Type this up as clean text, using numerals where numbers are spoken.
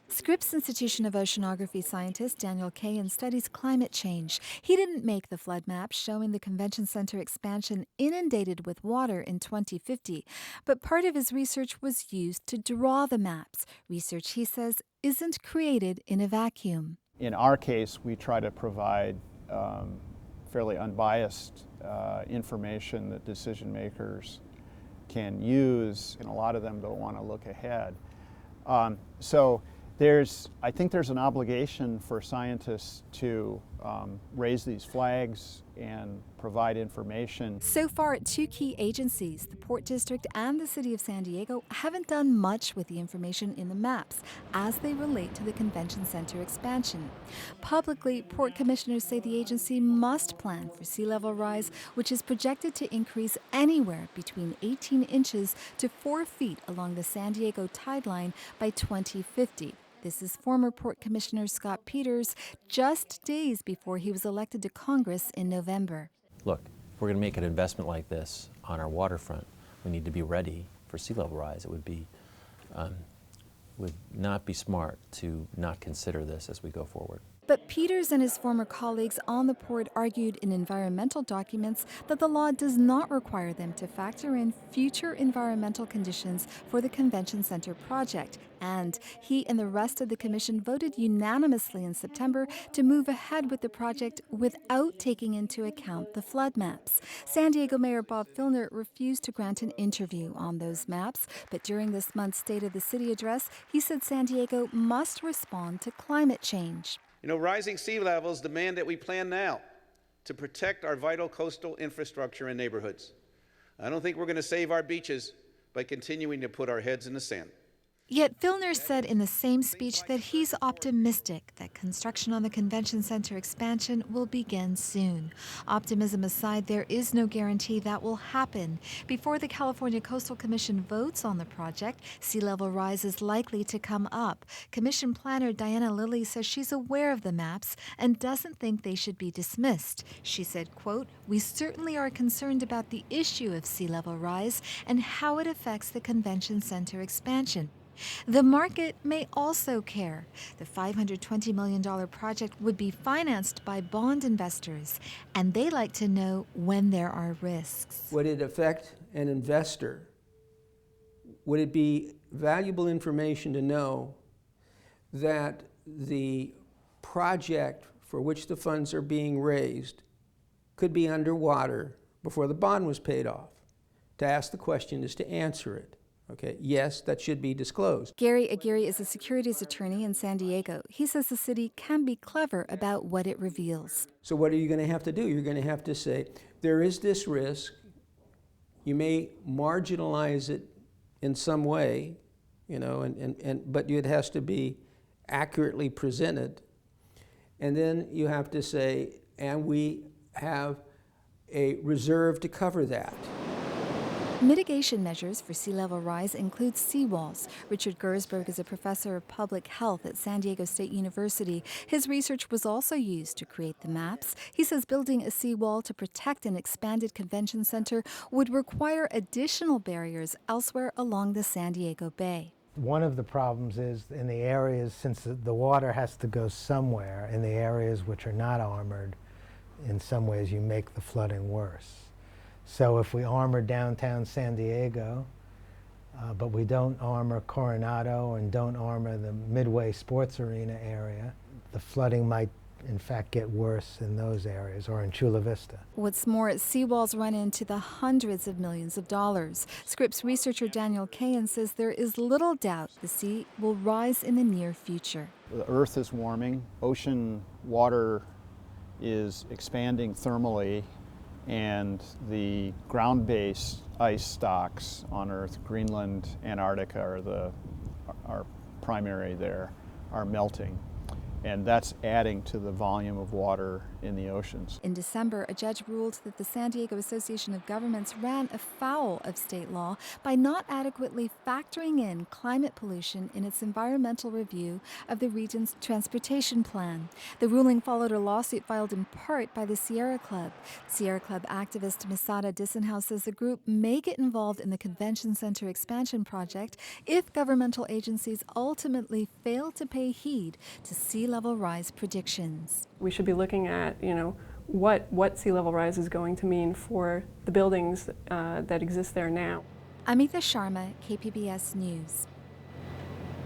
Scripps Institution of Oceanography scientist Daniel Kahan studies climate change. He didn't make the flood map showing the convention center expansion inundated with water in 2050, but part of his research was used to draw the maps. Research, he says, isn't created in a vacuum. In our case, we try to provide fairly unbiased information that decision makers can use, and a lot of them don't want to look ahead. So I think there's an obligation for scientists to raise these flags and provide information. So far, two key agencies, the Port District and the City of San Diego, haven't done much with the information in the maps as they relate to the convention center expansion. Publicly, port commissioners say the agency must plan for sea level rise, which is projected to increase anywhere between 18 inches to 4 feet along the San Diego tide line by 2050. This is former Port Commissioner Scott Peters, just days before he was elected to Congress in November. Look, if we're going to make an investment like this on our waterfront, we need to be ready for sea level rise. It would not be smart to not consider this as we go forward. But Peters and his former colleagues on the port argued in environmental documents that the law does not require them to factor in future environmental conditions for the convention center project. And he and the rest of the commission voted unanimously in September to move ahead with the project without taking into account the flood maps. San Diego Mayor Bob Filner refused to grant an interview on those maps, but during this month's State of the City address, he said San Diego must respond to climate change. Rising sea levels demand that we plan now to protect our vital coastal infrastructure and neighborhoods. I don't think we're going to save our beaches by continuing to put our heads in the sand. Yet Filner said in the same speech that he's optimistic that construction on the convention center expansion will begin soon. Optimism aside, there is no guarantee that will happen. Before the California Coastal Commission votes on the project, sea level rise is likely to come up. Commission planner Diana Lilly says she's aware of the maps and doesn't think they should be dismissed. She said, quote, "We certainly are concerned about the issue of sea level rise and how it affects the convention center expansion. The market may also care. The $520 million project would be financed by bond investors, and they like to know when there are risks." Would it affect an investor? Would it be valuable information to know that the project for which the funds are being raised could be underwater before the bond was paid off? To ask the question is to answer it. Okay, yes, that should be disclosed. Gary Aguirre is a securities attorney in San Diego. He says the city can be clever about what it reveals. So what are you going to have to do? You're going to have to say, there is this risk. You may marginalize it in some way, but it has to be accurately presented. And then you have to say, and we have a reserve to cover that. Mitigation measures for sea level rise include seawalls. Richard Gersberg is a professor of public health at San Diego State University. His research was also used to create the maps. He says building a seawall to protect an expanded convention center would require additional barriers elsewhere along the San Diego Bay. One of the problems is in the areas, since the water has to go somewhere, in the areas which are not armored, in some ways you make the flooding worse. So if we armor downtown San Diego, but we don't armor Coronado and don't armor the Midway Sports Arena area, the flooding might in fact get worse in those areas or in Chula Vista. What's more, seawalls run into the hundreds of millions of dollars. Scripps researcher Daniel Kahan says there is little doubt the sea will rise in the near future. The Earth is warming, ocean water is expanding thermally, and the ground-based ice stocks on Earth, Greenland, Antarctica are primary there, are melting. And that's adding to the volume of water in the oceans. In December, a judge ruled that the San Diego Association of Governments ran afoul of state law by not adequately factoring in climate pollution in its environmental review of the region's transportation plan. The ruling followed a lawsuit filed in part by the Sierra Club. Sierra Club activist Masada Dissenhouse says the group may get involved in the convention center expansion project if governmental agencies ultimately fail to pay heed to sea level rise predictions. We should be looking at, what sea level rise is going to mean for the buildings that exist there now. Amita Sharma, KPBS News.